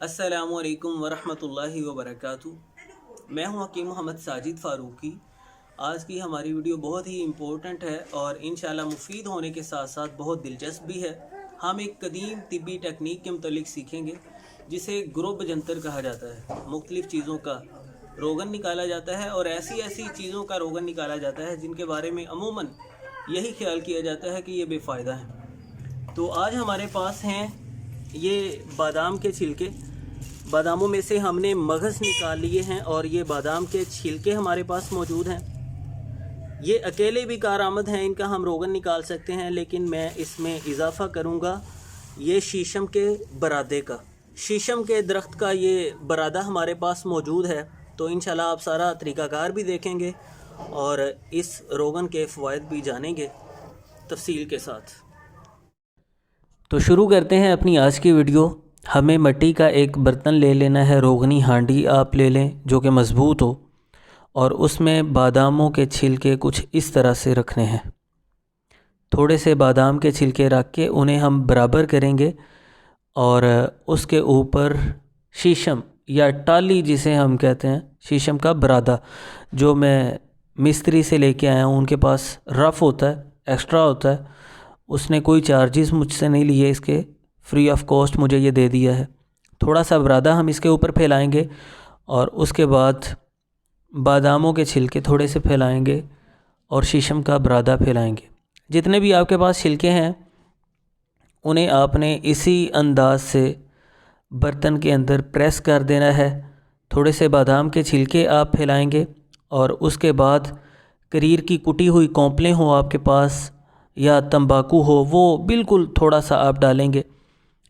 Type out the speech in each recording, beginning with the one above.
अस्सलामु अलैकुम वरहमतुल्लाहि वबरकातुहू। मैं हूं हकीम मोहम्मद साजिद फ़ारूकी। आज की हमारी वीडियो बहुत ही इम्पोर्टेंट है और इंशाल्लाह मुफीद होने के साथ साथ बहुत दिलचस्प भी है। हम एक कदीम तिब्बी टेक्निक के मुतल्लिक सीखेंगे जिसे ग्रुब जंतर कहा जाता है। मुख्तलिफ़ चीज़ों का रोगन निकाला जाता है और ऐसी ऐसी चीज़ों का रोगन निकाला जाता है जिनके बारे में अमूमन यही ख्याल किया जाता है कि ये बेफ़ायदा है। तो आज हमारे पास हैं ये बादाम के छिलके। बादामों में से हमने मगज़ निकाल लिए हैं और ये बादाम के छिलके हमारे पास मौजूद हैं। ये अकेले भी कारआमद हैं, इनका हम रोगन निकाल सकते हैं, लेकिन मैं इसमें इजाफ़ा करूँगा ये शीशम के बरादे का। शीशम के दरख्त का ये बरादा हमारे पास मौजूद है। तो इंशाल्लाह आप सारा तरीक़ाकार भी देखेंगे और इस रोगन के फ़वाइद भी जानेंगे तफसील के साथ। तो शुरू करते हैं अपनी आज की वीडियो। हमें मिट्टी का एक बर्तन ले लेना है, रोगनी हांडी आप ले लें जो कि मज़बूत हो, और उसमें बादामों के छिलके कुछ इस तरह से रखने हैं। थोड़े से बादाम के छिलके रख के उन्हें हम बराबर करेंगे और उसके ऊपर शीशम या टाली जिसे हम कहते हैं, शीशम का बरादा जो मैं मिस्त्री से लेके आया हूँ, उनके पास रफ़ होता है, एक्स्ट्रा होता है। उसने कोई चार्जेस मुझसे नहीं लिए, इसके फ्री ऑफ कॉस्ट मुझे ये दे दिया है। थोड़ा सा बरादा हम इसके ऊपर फैलाएंगे और उसके बाद बादामों के छिलके थोड़े से फैलाएंगे और शीशम का बरादा फैलाएंगे। जितने भी आपके पास छिलके हैं उन्हें आपने इसी अंदाज से बर्तन के अंदर प्रेस कर देना है। थोड़े से बादाम के छिलके आप फैलाएंगे और उसके बाद करीर की कुटी हुई कौंपलें हो आपके पास या तंबाकू हो, वो बिल्कुल थोड़ा सा आप डालेंगे।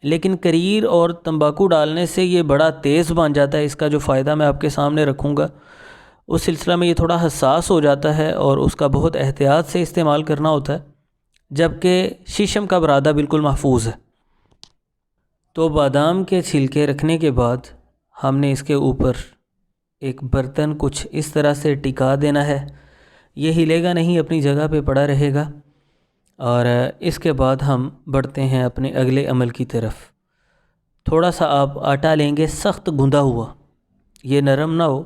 लेकिन करीर और तंबाकू डालने से ये बड़ा तेज़ बन जाता है। इसका जो फ़ायदा मैं आपके सामने रखूँगा उस सिलसिला में ये थोड़ा हसास हो जाता है और उसका बहुत एहतियात से इस्तेमाल करना होता है, जबकि शीशम का बरादा बिल्कुल महफूज है। तो बादाम के छिलके रखने के बाद हमने इसके ऊपर एक बर्तन कुछ इस तरह से टिका देना है। ये हिलेगा नहीं, अपनी जगह पे पड़ा रहेगा। और इसके बाद हम बढ़ते हैं अपने अगले अमल की तरफ। थोड़ा सा आप आटा लेंगे, सख्त गूंदा हुआ, ये नरम ना हो,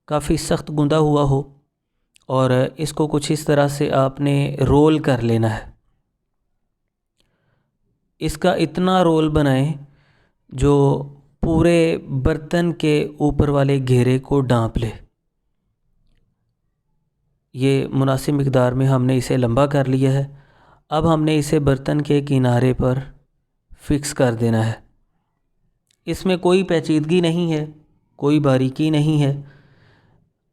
काफ़ी सख्त गूंदा हुआ हो, और इसको कुछ इस तरह से आपने रोल कर लेना है। इसका इतना रोल बनाएं जो पूरे बर्तन के ऊपर वाले घेरे को ढांप ले। ये मुनासिब मिक़दार में हमने इसे लंबा कर लिया है। अब हमने इसे बर्तन के किनारे पर फिक्स कर देना है। इसमें कोई पेचीदगी नहीं है, कोई बारीकी नहीं है।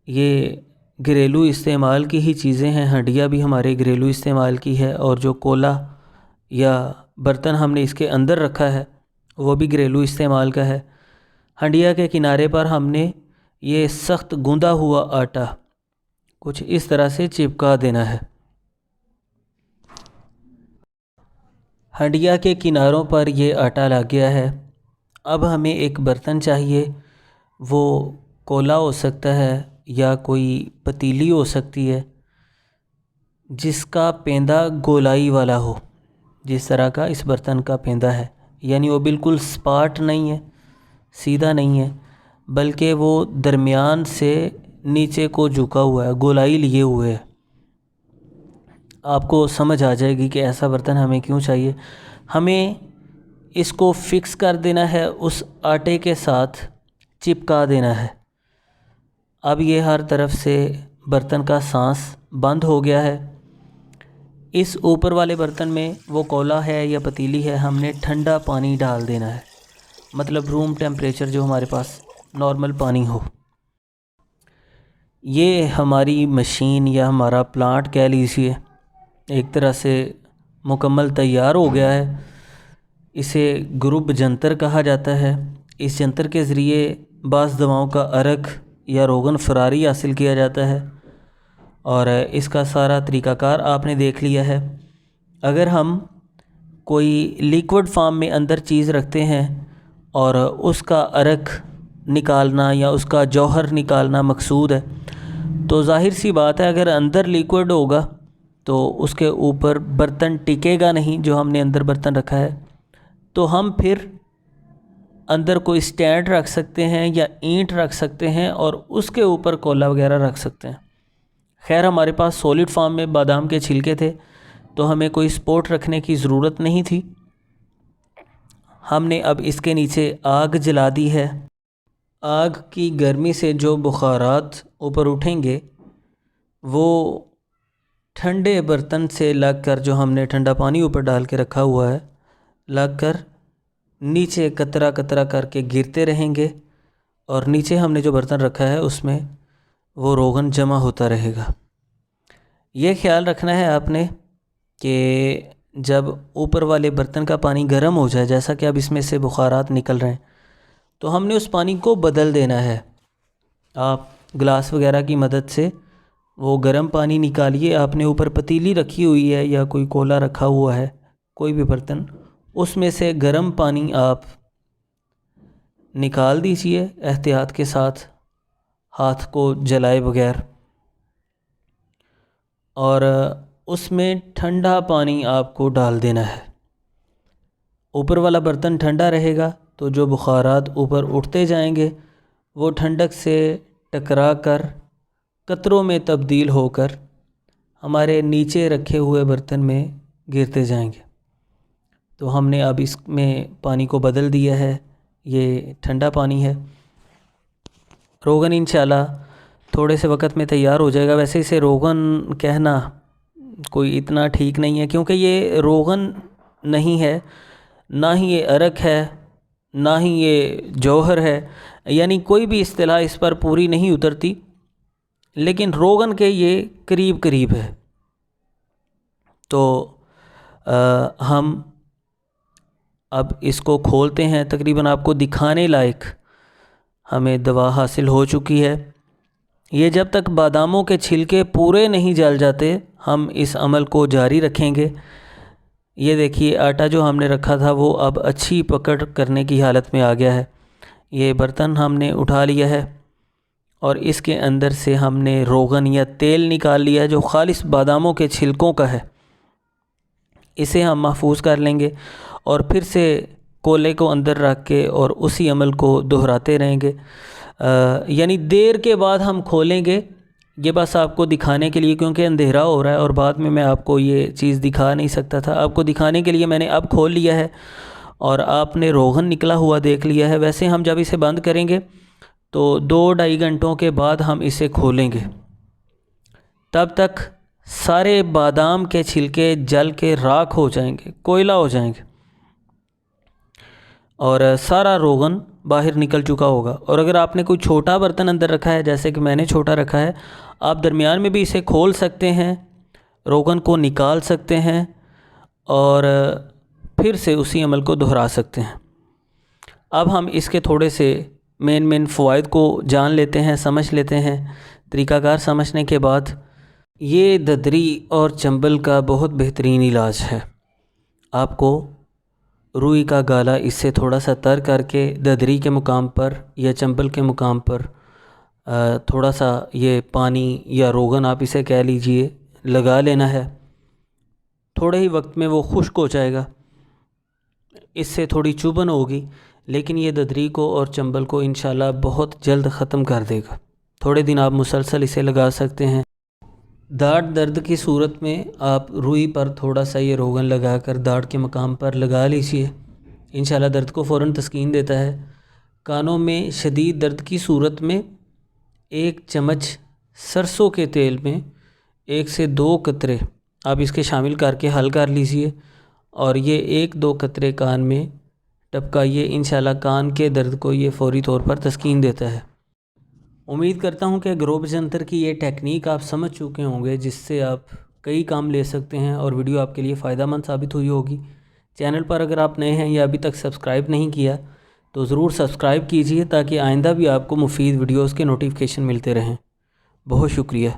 ये घरेलू इस्तेमाल की ही चीज़ें हैं। हंडिया भी हमारे घरेलू इस्तेमाल की है और जो कोला या बर्तन हमने इसके अंदर रखा है वो भी घरेलू इस्तेमाल का है। हंडिया के किनारे पर हमने ये सख्त गूंदा हुआ आटा कुछ इस तरह से चिपका देना है। हंडिया के किनारों पर ये आटा लग गया है। अब हमें एक बर्तन चाहिए, वो कोला हो सकता है या कोई पतीली हो सकती है, जिसका पेंदा गोलाई वाला हो, जिस तरह का इस बर्तन का पेंदा है। यानी वो बिल्कुल सपाट नहीं है, सीधा नहीं है, बल्कि वो दरमियान से नीचे को झुका हुआ है, गोलाई लिए हुए है। आपको समझ आ जाएगी कि ऐसा बर्तन हमें क्यों चाहिए। हमें इसको फिक्स कर देना है, उस आटे के साथ चिपका देना है। अब ये हर तरफ से बर्तन का सांस बंद हो गया है। इस ऊपर वाले बर्तन में वो कोला है या पतीली है, हमने ठंडा पानी डाल देना है, मतलब रूम टेम्परेचर जो हमारे पास नॉर्मल पानी हो। ये हमारी मशीन या हमारा प्लांट कह लीजिए एक तरह से मुकम्मल तैयार हो गया है। इसे ग्रुब जंतर कहा जाता है। इस जंतर के ज़रिए बाज़ दवाओं का अर्क या रोगन फरारी हासिल किया जाता है और इसका सारा तरीक़ाकार आपने देख लिया है। अगर हम कोई लिक्विड फॉर्म में अंदर चीज़ रखते हैं और उसका अर्क निकालना या उसका जौहर निकालना मकसूद है, तो ज़ाहिर सी बात है अगर अंदर लिक्विड होगा तो उसके ऊपर बर्तन टिकेगा नहीं जो हमने अंदर बर्तन रखा है। तो हम फिर اندر کوئی سٹینڈ رکھ سکتے ہیں یا اینٹ رکھ سکتے ہیں اور اس کے اوپر کولا وغیرہ رکھ سکتے ہیں۔ خیر ہمارے پاس سولڈ فارم میں بادام کے چھلکے تھے تو ہمیں کوئی سپورٹ رکھنے کی ضرورت نہیں تھی۔ ہم نے اب اس کے نیچے آگ جلا دی ہے۔ آگ کی گرمی سے جو بخارات اوپر اٹھیں گے وہ ٹھنڈے برتن سے لگ کر، جو ہم نے ٹھنڈا پانی اوپر ڈال کے رکھا ہوا ہے، لگ کر نیچے قطرہ قطرہ کر کے گرتے رہیں گے، اور نیچے ہم نے جو برتن رکھا ہے اس میں وہ روغن جمع ہوتا رہے گا۔ یہ خیال رکھنا ہے آپ نے کہ جب اوپر والے برتن کا پانی گرم ہو جائے، جیسا کہ اب اس میں سے بخارات نکل رہے ہیں، تو ہم نے اس پانی کو بدل دینا ہے۔ آپ گلاس وغیرہ کی مدد سے وہ گرم پانی نکالیے۔ آپ نے اوپر پتیلی رکھی ہوئی ہے یا کوئی کولا رکھا ہوا ہے، کوئی بھی برتن، اس میں سے گرم پانی آپ نکال دیجئے احتیاط کے ساتھ، ہاتھ کو جلائے بغیر، اور اس میں ٹھنڈا پانی آپ کو ڈال دینا ہے۔ اوپر والا برتن ٹھنڈا رہے گا تو جو بخارات اوپر اٹھتے جائیں گے وہ ٹھنڈک سے ٹکرا کر قطروں میں تبدیل ہو کر ہمارے نیچے رکھے ہوئے برتن میں گرتے جائیں گے۔ تو ہم نے اب اس میں پانی کو بدل دیا ہے، یہ ٹھنڈا پانی ہے۔ روغن انشاءاللہ تھوڑے سے وقت میں تیار ہو جائے گا۔ ویسے اسے روغن کہنا کوئی اتنا ٹھیک نہیں ہے، کیونکہ یہ روغن نہیں ہے، نہ ہی یہ عرق ہے، نہ ہی یہ جوہر ہے، یعنی کوئی بھی اصطلاح اس پر پوری نہیں اترتی، لیکن روغن کے یہ قریب قریب ہے۔ تو ہم اب اس کو کھولتے ہیں۔ تقریباً آپ کو دکھانے لائق ہمیں دوا حاصل ہو چکی ہے۔ یہ جب تک باداموں کے چھلکے پورے نہیں جل جاتے ہم اس عمل کو جاری رکھیں گے۔ یہ دیکھیے آٹا جو ہم نے رکھا تھا وہ اب اچھی پکڑ کرنے کی حالت میں آ گیا ہے۔ یہ برتن ہم نے اٹھا لیا ہے اور اس کے اندر سے ہم نے روغن یا تیل نکال لیا ہے جو خالص باداموں کے چھلکوں کا ہے۔ اسے ہم محفوظ کر لیں گے اور پھر سے کولے کو اندر رکھ کے اور اسی عمل کو دہراتے رہیں گے۔ یعنی دیر کے بعد ہم کھولیں گے، یہ بس آپ کو دکھانے کے لیے، کیونکہ اندھیرا ہو رہا ہے اور بعد میں آپ کو یہ چیز دکھا نہیں سکتا تھا۔ آپ کو دکھانے کے لیے میں نے اب کھول لیا ہے اور آپ نے روغن نکلا ہوا دیکھ لیا ہے۔ ویسے ہم جب اسے بند کریں گے تو 2-2.5 گھنٹوں کے بعد ہم اسے کھولیں گے۔ تب تک سارے بادام کے چھلکے جل کے راکھ ہو جائیں گے، کوئلہ ہو جائیں گے، اور سارا روغن باہر نکل چکا ہوگا۔ اور اگر آپ نے کوئی چھوٹا برتن اندر رکھا ہے، جیسے کہ میں نے چھوٹا رکھا ہے، آپ درمیان میں بھی اسے کھول سکتے ہیں، روغن کو نکال سکتے ہیں اور پھر سے اسی عمل کو دہرا سکتے ہیں۔ اب ہم اس کے تھوڑے سے مین فوائد کو جان لیتے ہیں، سمجھ لیتے ہیں۔ طریقہ کار سمجھنے کے بعد یہ ددری اور چنبل کا بہت بہترین علاج ہے۔ آپ کو روئی کا گالا اس سے تھوڑا سا تر کر کے ددری کے مقام پر یا چنبل کے مقام پر تھوڑا سا یہ پانی یا روغن آپ اسے کہہ لیجئے لگا لینا ہے۔ تھوڑے ہی وقت میں وہ خشک ہو جائے گا، اس سے تھوڑی چبھن ہوگی، لیکن یہ ددری کو اور چنبل کو انشاءاللہ بہت جلد ختم کر دے گا۔ تھوڑے دن آپ مسلسل اسے لگا سکتے ہیں۔ داڑھ درد کی صورت میں آپ روئی پر تھوڑا سا یہ روغن لگا کر داڑھ کے مقام پر لگا لیجئے، انشاءاللہ درد کو فوراً تسکین دیتا ہے۔ کانوں میں شدید درد کی صورت میں 1 چمچ سرسوں کے تیل میں 1 سے 2 قطرے آپ اس کے شامل کر کے حل کر لیجئے، اور یہ 1-2 قطرے کان میں ٹپکائیے۔ انشاءاللہ کان کے درد کو یہ فوری طور پر تسکین دیتا ہے۔ امید کرتا ہوں کہ گروب جنتر کی یہ ٹیکنیک آپ سمجھ چکے ہوں گے، جس سے آپ کئی کام لے سکتے ہیں اور ویڈیو آپ کے لیے فائدہ مند ثابت ہوئی ہوگی۔ چینل پر اگر آپ نئے ہیں یا ابھی تک سبسکرائب نہیں کیا تو ضرور سبسکرائب کیجئے تاکہ آئندہ بھی آپ کو مفید ویڈیوز کے نوٹیفیکیشن ملتے رہیں۔ بہت شکریہ۔